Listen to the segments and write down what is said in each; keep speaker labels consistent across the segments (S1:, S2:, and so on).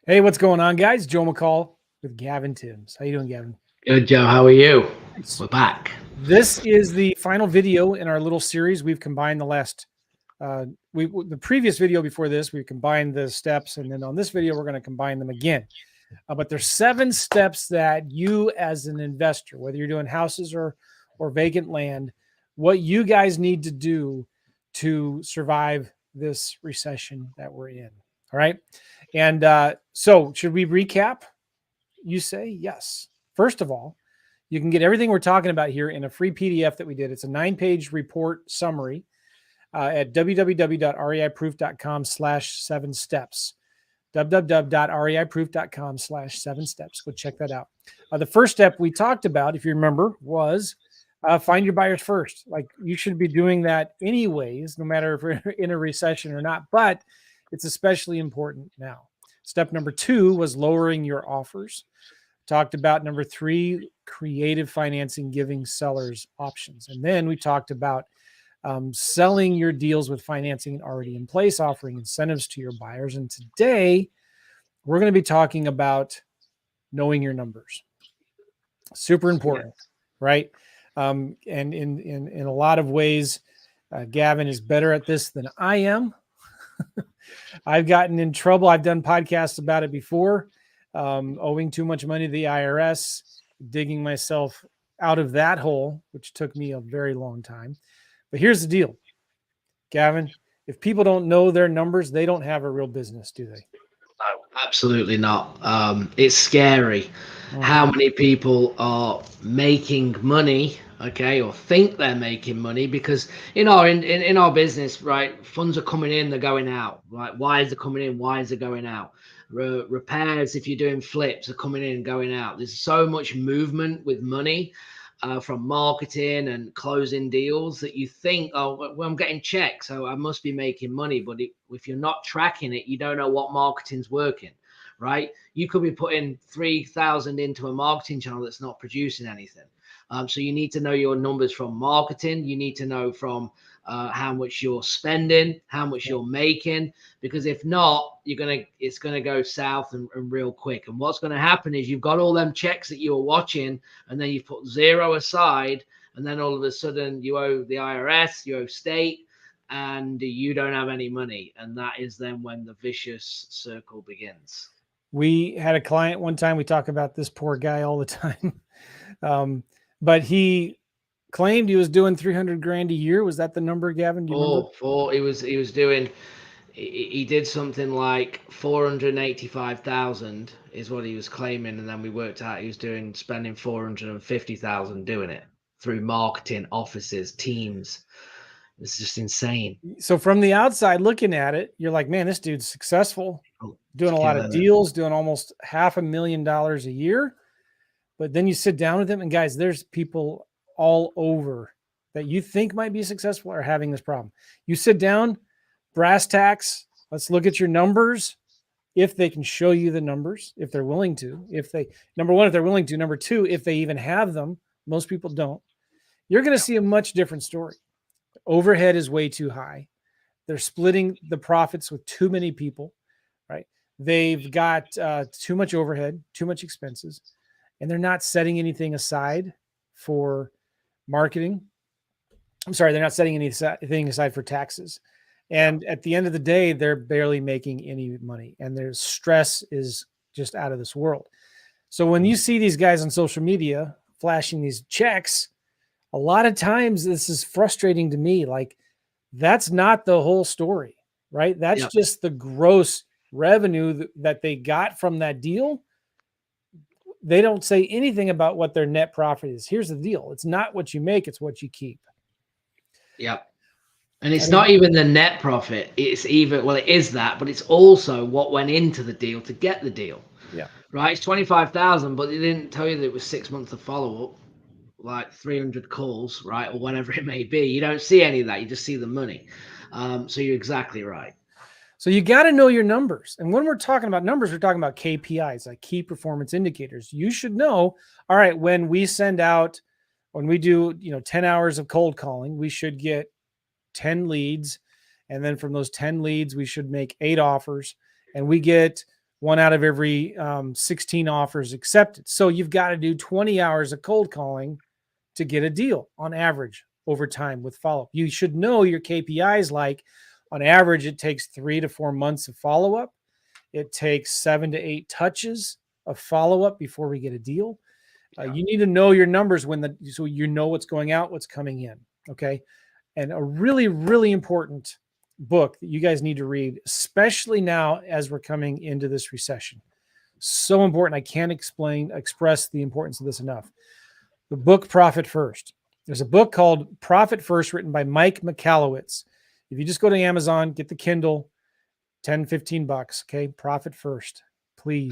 S1: Hey, what's going on, guys? Joe McCall with Gavin Timms. How you doing, Gavin?
S2: Good, Joe. How are you?
S1: Nice.
S2: We're back.
S1: This is the final video in our little series. We've combined the previous video before this. We combined the steps, and then on this video, we're going to combine them again. But there's 7 steps that you, as an investor, whether you're doing houses or vacant land, what you guys need to do to survive this recession that we're in. All right. And so, should we recap? You say yes. First of all, you can get everything we're talking about here in a free PDF that we did. It's a 9-page report summary at www.reiproof.com/7steps. www.reiproof.com/7steps. Go check that out. The first step we talked about, if you remember, was find your buyers first. Like, you should be doing that anyways, no matter if we're in a recession or not, but it's especially important now. Step number 2 was lowering your offers. Talked about number 3, creative financing, giving sellers options. And then we talked about selling your deals with financing already in place, offering incentives to your buyers. And today we're going to be talking about knowing your numbers. Super important, right? And in a lot of ways, Gavin is better at this than I am. I've gotten in trouble. I've done podcasts about it before, owing too much money to the IRS, digging myself out of that hole, which took me a very long time. But here's the deal, Gavin. If people don't know their numbers, they don't have a real business, do they?
S2: No, absolutely not. It's scary how many people are making money, okay, or think they're making money because in our business, right, funds are coming in, they're going out. Right? Why is it coming in? Why is it going out? Repairs, if you're doing flips, are coming in and going out. There's so much movement with money. From marketing and closing deals that you think, oh, well, I'm getting checks, so I must be making money. But if you're not tracking it, you don't know what marketing's working, right? You could be putting 3,000 into a marketing channel that's not producing anything. So you need to know your numbers from marketing. You need to know from how much you're spending, how much you're making, because if not, it's gonna go south and real quick. And what's gonna happen is you've got all them checks that you were watching, and then you put 0 aside, and then all of a sudden you owe the IRS, you owe state, and you don't have any money, and that is then when the vicious circle begins.
S1: We had a client one time. We talk about this poor guy all the time, but he claimed he was doing 300 grand a year. Was that the number, Gavin? Do you remember?
S2: He did something like 485,000 is what he was claiming, and then we worked out he was spending 450,000 doing it through marketing, offices, teams. It's just insane.
S1: So from the outside looking at it, you're like, man, this dude's successful, doing a lot of deals, doing almost $500,000 a year. But then you sit down with him, and guys, there's people all over that you think might be successful are having this problem. You sit down, brass tacks, let's look at your numbers. If they can show you the numbers, if they're willing to, number one, if they're willing to, number two, if they even have them, most people don't, you're going to see a much different story. Overhead is way too high. They're splitting the profits with too many people, right? They've got too much overhead, too much expenses, and they're not setting anything aside for marketing. I'm sorry, they're not setting anything aside for taxes. And at the end of the day, they're barely making any money, and their stress is just out of this world. So when you see these guys on social media flashing these checks, a lot of times this is frustrating to me. Like, that's not the whole story, right? That's just the gross revenue that they got from that deal. They don't say anything about what their net profit is. Here's the deal. It's not what you make, it's what you keep.
S2: Yep. And it's not even the net profit. It is that, but it's also what went into the deal to get the deal.
S1: Yeah.
S2: Right. It's 25,000, but they didn't tell you that it was 6 months of follow up, like 300 calls, right, or whatever it may be. You don't see any of that. You just see the money. So you're exactly right.
S1: So you got to know your numbers. And when we're talking about numbers, we're talking about KPIs, like key performance indicators. You should know, all right, when we do, 10 hours of cold calling, we should get 10 leads. And then from those 10 leads, we should make 8 offers, and we get 1 out of every 16 offers accepted. So you've got to do 20 hours of cold calling to get a deal on average over time with follow-up. You should know your KPIs. Like on average, it takes 3 to 4 months of follow-up. It takes 7 to 8 touches of follow-up before we get a deal. You need to know your numbers so you know what's going out, what's coming in. Okay. And a really, really important book that you guys need to read, especially now as we're coming into this recession. So important. I can't express the importance of this enough. The book Profit First. There's a book called Profit First written by Mike Michalowicz. If you just go to Amazon, get the Kindle, 10, 15 bucks. Okay. Profit First. Please,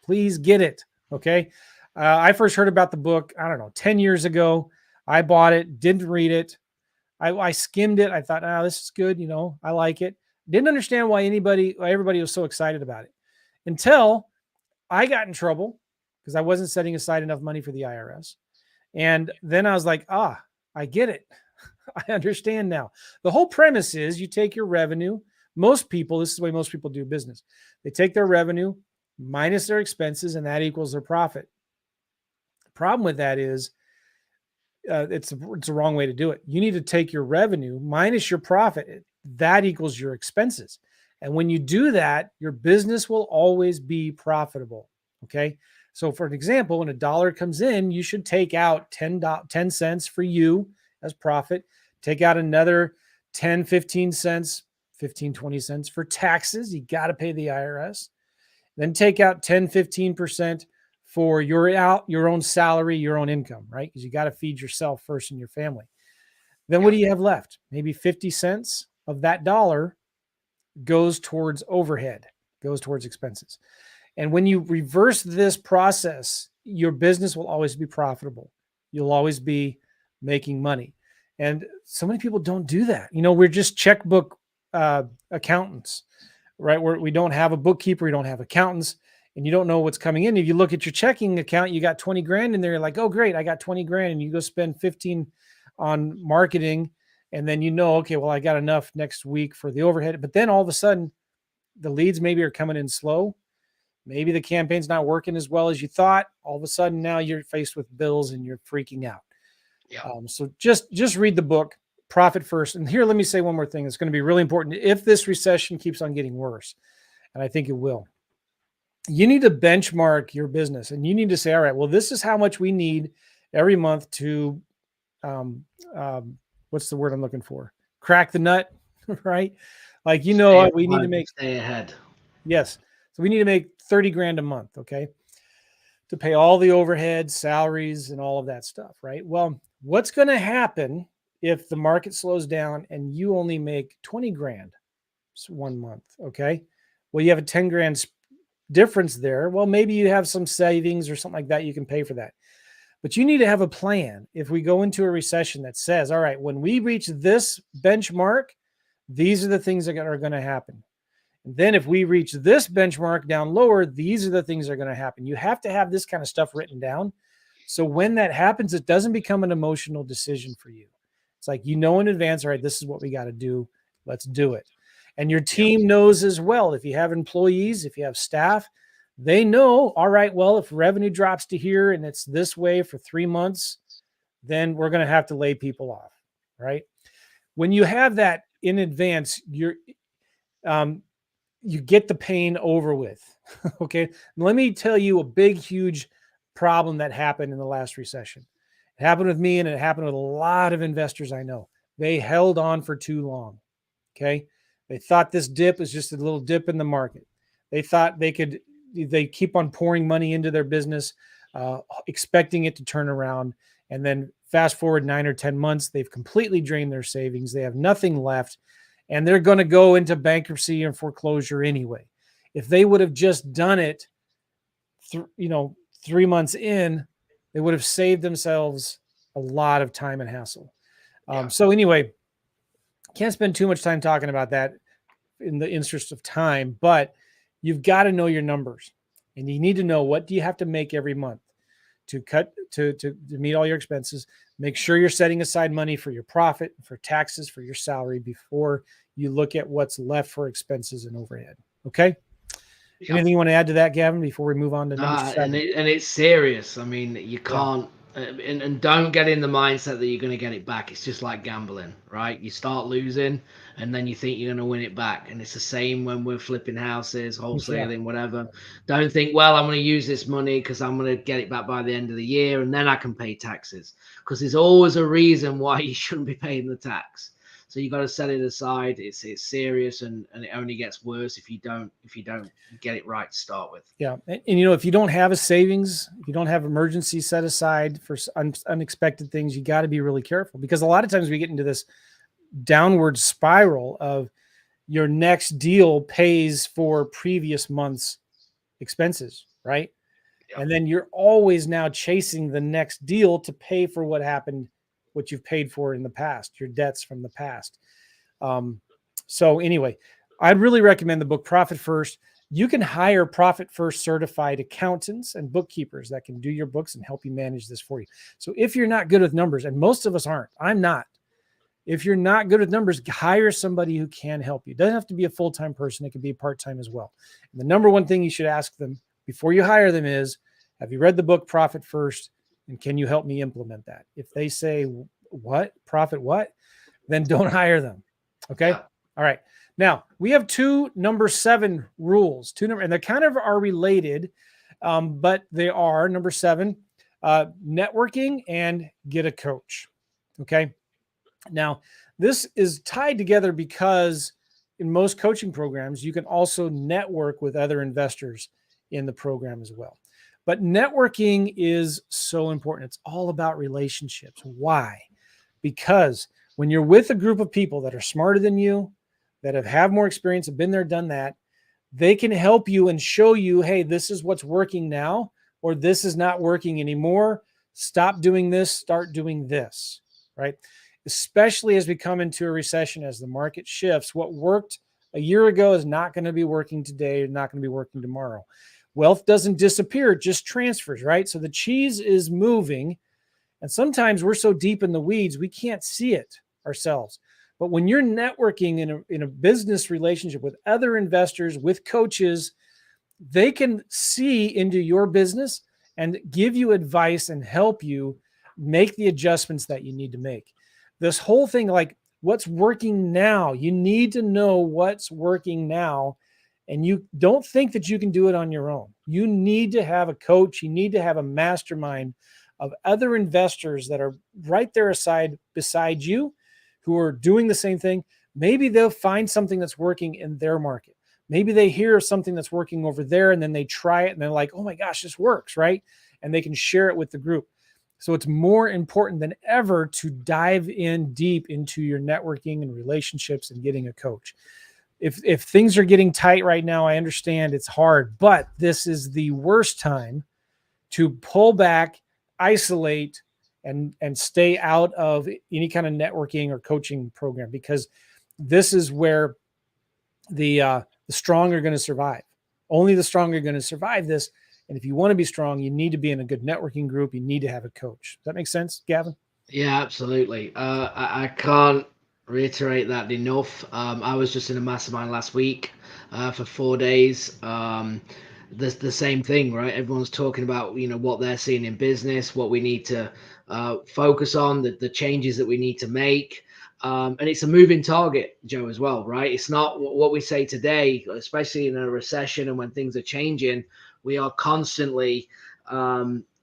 S1: please get it. Okay. I first heard about the book, I don't know, 10 years ago. I bought it, didn't read it. I skimmed it. I thought, this is good. I like it. Didn't understand why everybody was so excited about it until I got in trouble because I wasn't setting aside enough money for the IRS. And then I was like, I get it. I understand now. The whole premise is you take your revenue. This is the way most people do business. They take their revenue minus their expenses, and that equals their profit. The problem with that is it's a wrong way to do it. You need to take your revenue minus your profit. That equals your expenses. And when you do that, your business will always be profitable. Okay. So for an example, when $1 comes in, you should take out 10 cents for you as profit, take out another 10, 15 cents, 15, 20 cents for taxes. You got to pay the IRS. Then take out 10, 15% for your own salary, your own income, right? Because you got to feed yourself first and your family. Then what do you have left? Maybe 50 cents of that dollar goes towards overhead, goes towards expenses. And when you reverse this process, your business will always be profitable. You'll always be making money. And so many people don't do that. We're just checkbook accountants, right? We don't have a bookkeeper, we don't have accountants, and you don't know what's coming in. If you look at your checking account, you got 20 grand in there. You're like, oh, great, I got 20 grand. And you go spend 15 on marketing. And then okay, well, I got enough next week for the overhead. But then all of a sudden, the leads maybe are coming in slow. Maybe the campaign's not working as well as you thought. All of a sudden, now you're faced with bills and you're freaking out. Yeah. So just read the book, Profit First. And here, let me say one more thing. It's going to be really important. If this recession keeps on getting worse, and I think it will, you need to benchmark your business, and you need to say, all right, well, this is how much we need every month to, what's the word I'm looking for? Crack the nut, right? Like, we need to
S2: stay ahead.
S1: Yes. So we need to make 30 grand a month. Okay. To pay all the overhead, salaries, and all of that stuff. Right. Well, what's going to happen if the market slows down and you only make 20 grand 1 month? Okay. Well, you have a 10 grand difference there. Well, maybe you have some savings or something like that. You can pay for that. But you need to have a plan. If we go into a recession that says, all right, when we reach this benchmark, these are the things that are going to happen. And then if we reach this benchmark down lower, these are the things that are going to happen. You have to have this kind of stuff written down. So when that happens, it doesn't become an emotional decision for you. It's like, in advance, all right, this is what we got to do. Let's do it. And your team knows as well. If you have employees, if you have staff, they know, all right, well, if revenue drops to here and it's this way for 3 months, then we're going to have to lay people off, right? When you have that in advance, you get the pain over with. Okay. Let me tell you a big, huge problem that happened in the last recession. It happened with me, and it happened with a lot of investors I know. They held on for too long. Okay. They thought this dip was just a little dip in the market. They thought they keep on pouring money into their business, expecting it to turn around. And then fast forward 9 or 10 months, they've completely drained their savings. They have nothing left, and they're going to go into bankruptcy and foreclosure anyway. If they would have just done it, 3 months in, they would have saved themselves a lot of time and hassle. So anyway, can't spend too much time talking about that in the interest of time, but you've got to know your numbers, and you need to know, what do you have to make every month to meet all your expenses. Make sure you're setting aside money for your profit, for taxes, for your salary before you look at what's left for expenses and overhead. Okay.
S2: Yep.
S1: Anything you want to add to that, Gavin, before we move on to number 7?
S2: And it's serious. I mean, you can't, and don't get in the mindset that you're going to get it back. It's just like gambling, right? You start losing, and then you think you're going to win it back. And it's the same when we're flipping houses, wholesaling, whatever. Don't think, well, I'm going to use this money because I'm going to get it back by the end of the year, and then I can pay taxes. Because there's always a reason why you shouldn't be paying the tax. So you got to set it aside. It's serious, and it only gets worse if you don't get it right to start with.
S1: Yeah, and if you don't have a savings, if you don't have emergency set aside for unexpected things, you got to be really careful, because a lot of times we get into this downward spiral of your next deal pays for previous month's expenses, right? Yep. And then you're always now chasing the next deal to pay for what you've paid for in the past, your debts from the past. So anyway, I'd really recommend the book Profit First. You can hire Profit First certified accountants and bookkeepers that can do your books and help you manage this for you. So if you're not good with numbers, and most of us aren't, I'm not. If you're not good with numbers, hire somebody who can help you. It doesn't have to be a full-time person. It can be part-time as well. And the number one thing you should ask them before you hire them is, have you read the book Profit First? And can you help me implement that? If they say, what? Profit what? Then don't hire them. Okay? All right. Now, we have two number 7 rules. And they kind of are related, but they are number 7, networking and get a coach. Okay? Now, this is tied together because in most coaching programs, you can also network with other investors in the program as well. But networking is so important. It's all about relationships. Why? Because when you're with a group of people that are smarter than you, that have more experience, have been there, done that, they can help you and show you, hey, this is what's working now, or this is not working anymore. Stop doing this, start doing this, right? Especially as we come into a recession, as the market shifts, what worked a year ago is not going to be working today, not going to be working tomorrow. Wealth doesn't disappear, it just transfers, right? So the cheese is moving, and sometimes we're so deep in the weeds, we can't see it ourselves. But when you're networking in a business relationship with other investors, with coaches, they can see into your business and give you advice and help you make the adjustments that you need to make. This whole thing, like what's working now, you need to know what's working now. And you don't think that you can do it on your own. You need to have a coach. You need to have a mastermind of other investors that are right there beside you, who are doing the same thing. Maybe they'll find something that's working in their market. Maybe they hear something that's working over there and then they try it and they're like, oh my gosh, this works, right? And they can share it with the group. So it's more important than ever to dive in deep into your networking and relationships and getting a coach. If things are getting tight right now, I understand it's hard, but this is the worst time to pull back, isolate, and stay out of any kind of networking or coaching program, because this is where the strong are going to survive. Only the strong are going to survive this. And if you want to be strong, you need to be in a good networking group. You need to have a coach. Does that make sense, Gavin?
S2: Yeah, absolutely. I can't reiterate that enough. I was just in a mastermind last week for 4 days. The same thing, right? Everyone's talking about what they're seeing in business, what we need to focus on, the changes that we need to make. And it's a moving target, Joe, as well, right? It's not what we say today, especially in a recession and when things are changing. We are constantly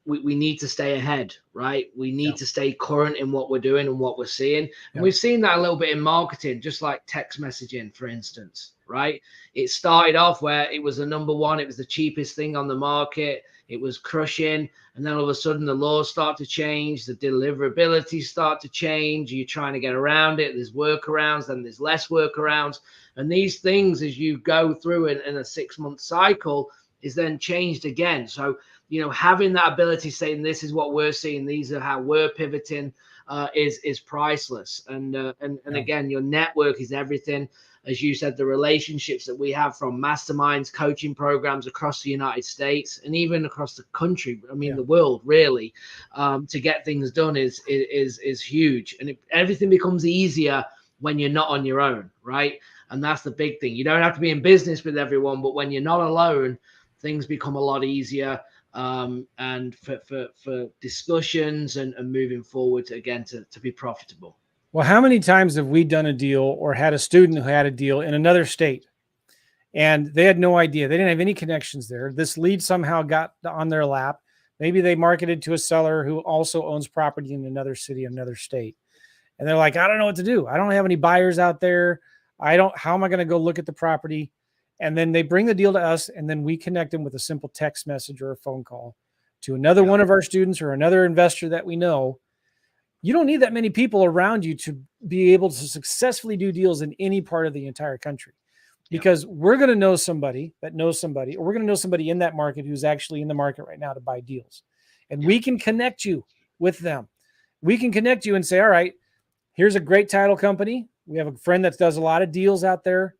S2: we need to stay ahead, right? We need to stay current in what we're doing and what we're seeing. And we've seen that a little bit in marketing, just like text messaging, for instance, right? It started off where it was the number one, it was the cheapest thing on the market, it was crushing. And then all of a sudden the laws start to change, the deliverability start to change. You're trying to get around it. There's workarounds, then there's less workarounds. And these things, as you go through in a 6-month cycle, is then changed again. So, having that ability, saying this is what we're seeing, these are how we're pivoting, is priceless. And again, your network is everything. As you said, the relationships that we have from masterminds, coaching programs across the United States and even across the country, the world, really, to get things done is huge. And everything becomes easier when you're not on your own, right? And that's the big thing. You don't have to be in business with everyone, but when you're not alone, things become a lot easier. And for discussions and moving forward again to be profitable.
S1: Well, how many times have we done a deal or had a student who had a deal in another state and they had no idea? They didn't have any connections there. This lead somehow got on their lap. Maybe they marketed to a seller who also owns property in another city, another state. And they're like, I don't know what to do. I don't have any buyers out there. How am I going to go look at the property? And then they bring the deal to us, and then we connect them with a simple text message or a phone call to another one of our students or another investor that we know. You don't need that many people around you to be able to successfully do deals in any part of the entire country, because we're going to know somebody that knows somebody, or we're going to know somebody in that market who's actually in the market right now to buy deals. And we can connect you with them. We can connect you and say, all right, here's a great title company. We have a friend that does a lot of deals out there.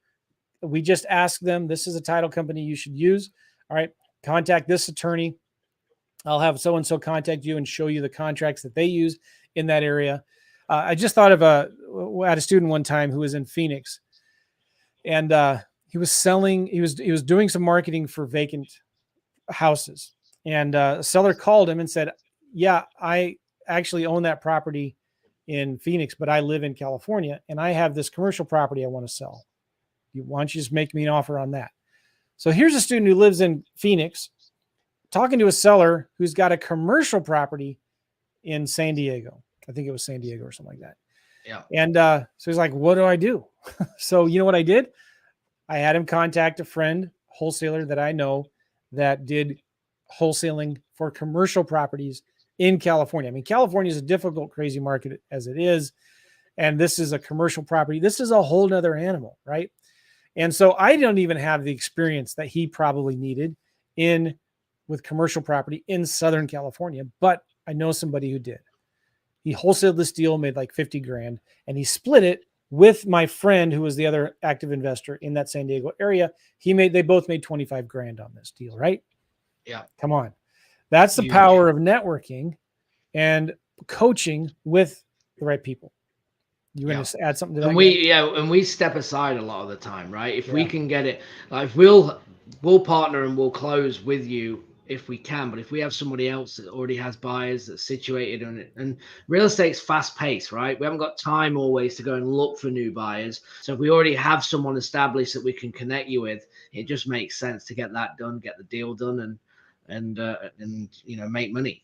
S1: We just ask them, this is a title company you should use. All right, contact this attorney. I'll have so-and-so contact you and show you the contracts that they use in that area. I just thought of I had a student one time who was in Phoenix, and he was doing some marketing for vacant houses. And a seller called him and said, yeah, I actually own that property in Phoenix, but I live in California and I have this commercial property I want to sell. Why don't you just make me an offer on that? So here's a student who lives in Phoenix talking to a seller who's got a commercial property in San Diego. I think it was San Diego or something like that.
S2: Yeah.
S1: And so he's like, what do I do? So you know what I did? I had him contact a friend, wholesaler that I know that did wholesaling for commercial properties in California. I mean, California is a difficult, crazy market as it is. And this is a commercial property. This is a whole nother animal, right? And so I don't even have the experience that he probably needed with commercial property in Southern California, but I know somebody who did. He wholesaled this deal, made like 50 grand, and he split it with my friend who was the other active investor in that San Diego area. They both made 25 grand on this deal, right?
S2: Yeah.
S1: Come on. That's the power of networking and coaching with the right people. You want to add something to that?
S2: And we step aside a lot of the time, right? If we can get it, like we'll partner and we'll close with you if we can. But if we have somebody else that already has buyers that's situated on it, and real estate's fast paced, right? We haven't got time always to go and look for new buyers. So if we already have someone established that we can connect you with, it just makes sense to get that done, get the deal done, and make money.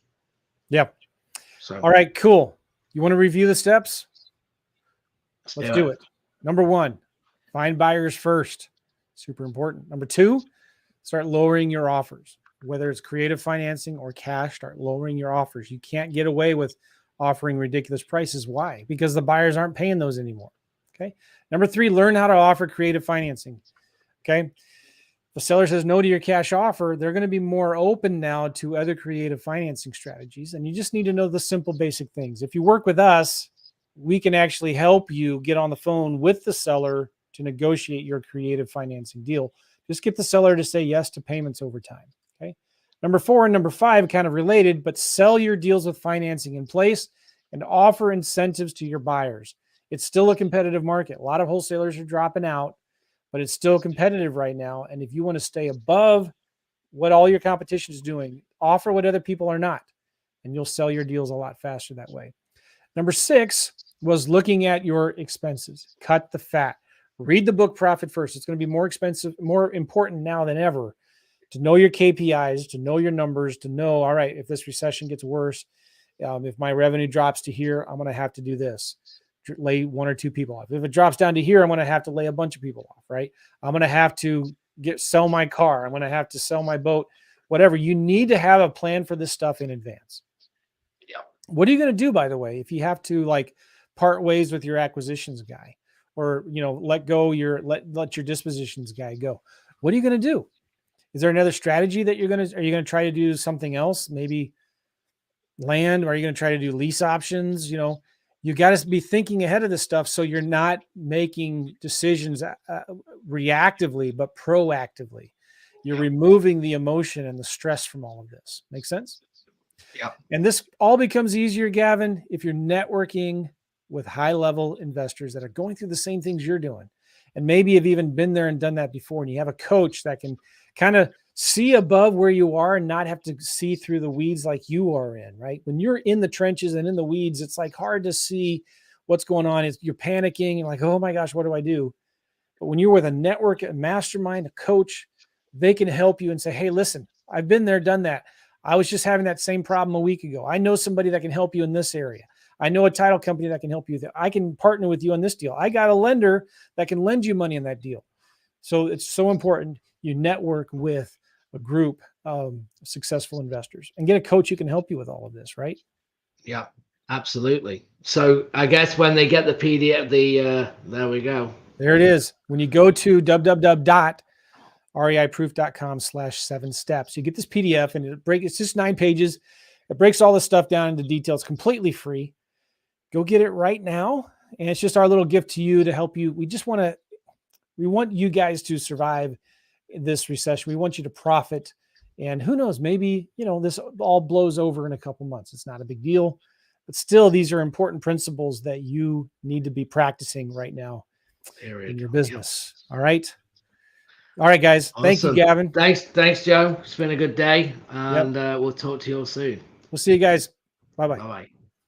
S1: Yep. So all right, cool. You want to review the steps? Let's do it. Number 1, find buyers first. Super important. Number 2, start lowering your offers. Whether it's creative financing or cash, start lowering your offers. You can't get away with offering ridiculous prices. Why? Because the buyers aren't paying those anymore. Okay. Number 3, learn how to offer creative financing. Okay. The seller says no to your cash offer, they're going to be more open now to other creative financing strategies. And you just need to know the simple, basic things. If you work with us, we can actually help you get on the phone with the seller to negotiate your creative financing deal. Just get the seller to say yes to payments over time. Okay. Number 4 and number 5, kind of related, but sell your deals with financing in place and offer incentives to your buyers. It's still a competitive market. A lot of wholesalers are dropping out, but it's still competitive right now. And if you want to stay above what all your competition is doing, offer what other people are not, and you'll sell your deals a lot faster that way. Number 6 was looking at your expenses. Cut the fat. Read the book Profit First. It's going to be more expensive, more important now than ever to know your KPIs, to know your numbers, to know, all right, if this recession gets worse, if my revenue drops to here, I'm going to have to do this. Lay 1 or 2 people off. If it drops down to here, I'm going to have to lay a bunch of people off, right? I'm going to have to sell my car. I'm going to have to sell my boat, whatever. You need to have a plan for this stuff in advance.
S2: Yeah.
S1: What are you going to do, by the way, if you have to part ways with your acquisitions guy, or let your dispositions guy go? What are you going to do? Is there another strategy that are you going to try to do something else? Maybe land, or are you going to try to do lease options? You got to be thinking ahead of this stuff so you're not making decisions reactively, but proactively. You're removing the emotion and the stress from all of this. Make sense?
S2: Yeah.
S1: And this all becomes easier, Gavin, if you're networking with high-level investors that are going through the same things you're doing. and maybe have even been there and done that before. And you have a coach that can kind of see above where you are and not have to see through the weeds like you are in, right? When you're in the trenches and in the weeds, it's like hard to see what's going on. You're panicking and like, oh my gosh, what do I do? But when you're with a network, a mastermind, a coach, they can help you and say, hey, listen, I've been there, done that. I was just having that same problem a week ago. I know somebody that can help you in this area. I know a title company that can help you. I can partner with you on this deal. I got a lender that can lend you money in that deal. So it's so important you network with a group of successful investors and get a coach who can help you with all of this, right?
S2: Yeah, absolutely. So I guess when they get the PDF, there we go.
S1: There it is. When you go to www.reiproof.com/7 steps, you get this PDF and it's just 9 pages. It breaks all this stuff down into details, completely free. Go get it right now. And it's just our little gift to you to help you. We want you guys to survive this recession. We want you to profit. And who knows, maybe, this all blows over in a couple months. It's not a big deal, but still, these are important principles that you need to be practicing right now in your business. Yep. All right, guys. Awesome. Thank you, Gavin.
S2: Thanks, Joe. It's been a good day, and we'll talk to you all soon.
S1: We'll see you guys. Bye-bye.
S2: Bye-bye.